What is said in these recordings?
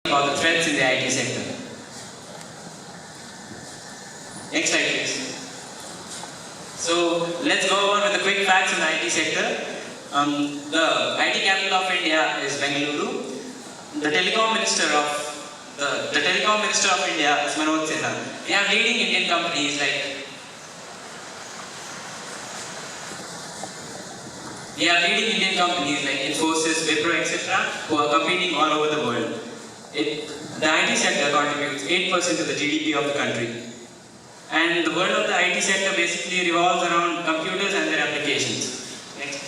about the threats in the IT sector. Next slide, please. So let's go over with the quick facts in the IT sector. The IT capital of India is Bengaluru. The telecom minister of India is Manoj Sinha. We have leading Indian companies like Infosys, Wipro, etc., who are competing all over the world. The IT sector contributes 8% to the GDP of the country. And the world of the IT sector basically revolves around computers and their applications. Next.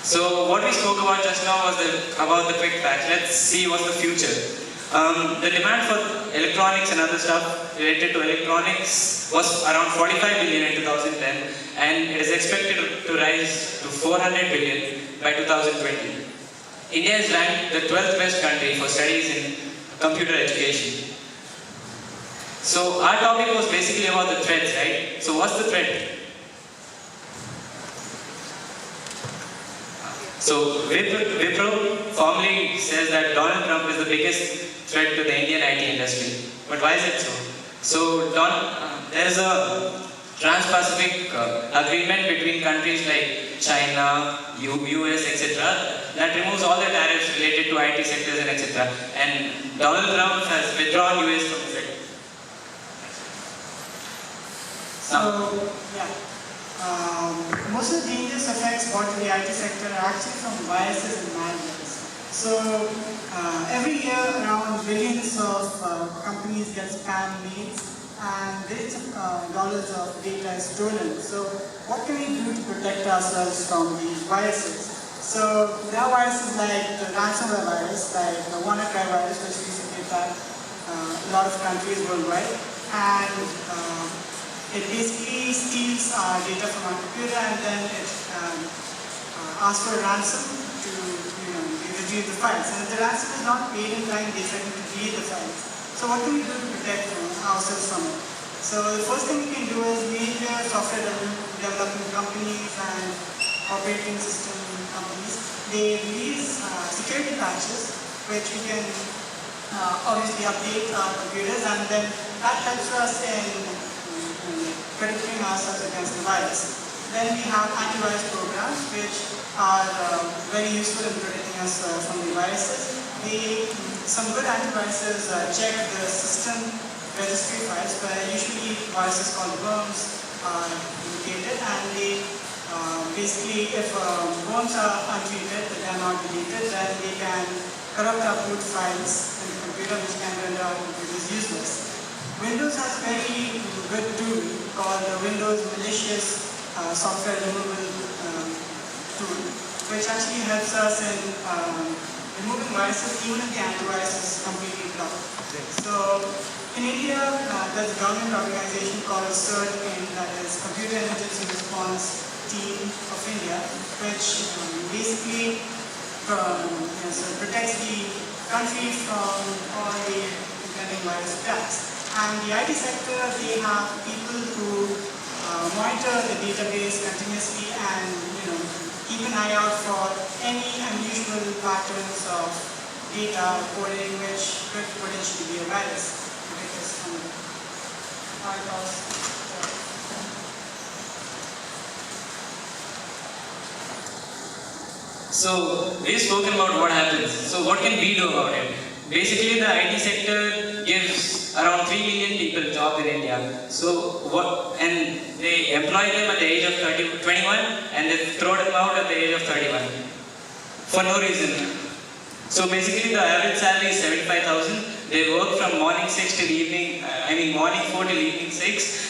So what we spoke about just now was about the quick patch. Let's see what's the future. The demand for electronics and other stuff related to electronics was around 45 billion in 2010, and it is expected to rise to 400 billion by 2020. India is ranked the 12th best country for studies in computer education. So our topic was basically about the threats, right? So what's the threat? So Wipro formally says that Donald Trump is the biggest threat to the Indian IT industry. But why is it so? So there's a Trans-Pacific agreement between countries like China, US, etc. that removes all the tariffs related to IT sectors and etc. And Donald Trump has withdrawn US from the sector. Most of the dangerous effects brought to the IT sector are actually from viruses and malwares. So every year around billions of companies get spam mails and billions of dollars of data is stolen. So what can we do to protect ourselves from these viruses? So there are viruses like the ransomware virus, like the WannaCry virus, which recently attacked a lot of countries worldwide. And it basically steals our data from our computer and then it asks for a ransom to retrieve the files. And if the ransom is not paid in time, they threaten to delete the files. So what can we do to protect ourselves from it? So the first thing we can do is major software development companies and operating system companies, they release security patches which we can obviously update our computers, and then that helps us in protecting ourselves against the virus. Then we have antivirus programs which are very useful in protecting us from the viruses. Some good antiviruses check the system registry files, where usually viruses called worms are located, and they basically, if worms are untreated, they are not deleted, then they can corrupt our boot files in the computer, which can render our computers useless. Windows has a very good tool called the Windows Malicious Software Removal tool, which actually helps us in removing viruses even if the antivirus is completely blocked. So in India, there's a government organization called CERT, that is Computer Emergency Response Team of India, which basically protects the country from all the impending virus attacks. And the IT sector, they have people who monitor the database continuously and keep an eye out for any unusual patterns of data coding which could potentially be a virus. So we've spoken about what happens. So what can we do about it? Basically, the IT sector gives around 3 million people jobs in India. And they employ them at the age of 21 and they throw them out at the age of 31 for no reason. So basically, the average salary is 75,000. They work from morning 6 till evening, morning 4 till evening 6.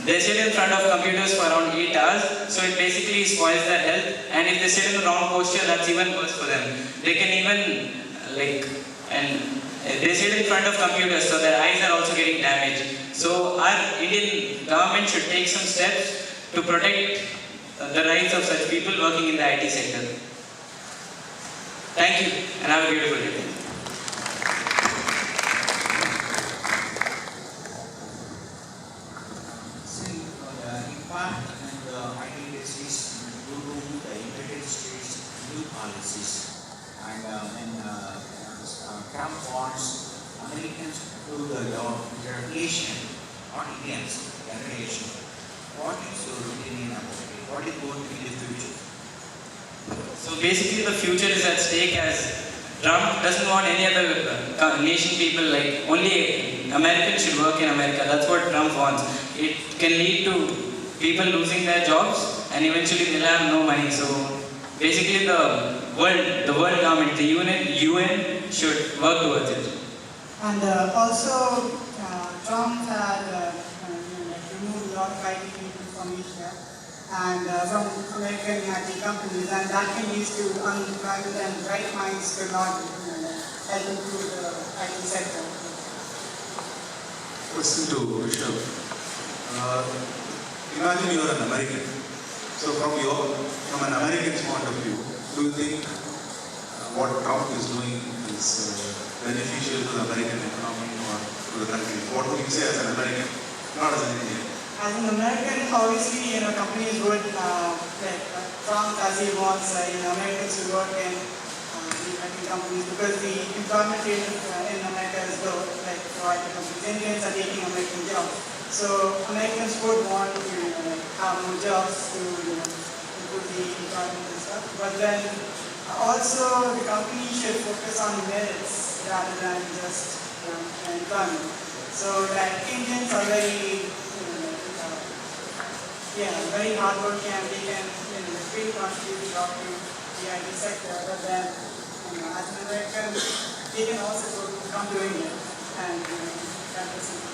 They sit in front of computers for around 8 hours, so it basically spoils their health. And if they sit in the wrong posture, that's even worse for them. They can even they sit in front of computers, so their eyes are also getting damaged. So our Indian government should take some steps to protect the rights of such people working in the IT sector. Thank you, and have a beautiful day. Impact and the IT industries due to the United States new policies and wants Americans to do the job, they are Asian, not Indians, they are Asian. What is your opinion about it? What is going to be the future? So basically the future is at stake as Trump doesn't want any other nation people, like only Americans should work in America. That's what Trump wants. It can lead to people losing their jobs and eventually they'll have no money. So basically the world government, the UN should work towards it. And also, Trump had removed a lot of IT people from Asia and from American IT companies, and that can lead to unemployment and right minds to not help improve the IT sector. Question to Vishnu. Imagine you are an American. So from an American's point of view, do you think what Trump is doing is beneficial to the American economy or to the country? What would you say as an American, not as an Indian? As an American, obviously, companies would Trump, as he wants, Americans to work in the American companies because the employment rate in America is low, like for IT companies. Indians are taking American jobs. So Americans would want to have more jobs to improve the employment and stuff. But then also the company should focus on merits rather than just employment. So like Indians are very hardworking and they can really contribute to the IT sector. But then as an American, they can also come to India and practice in the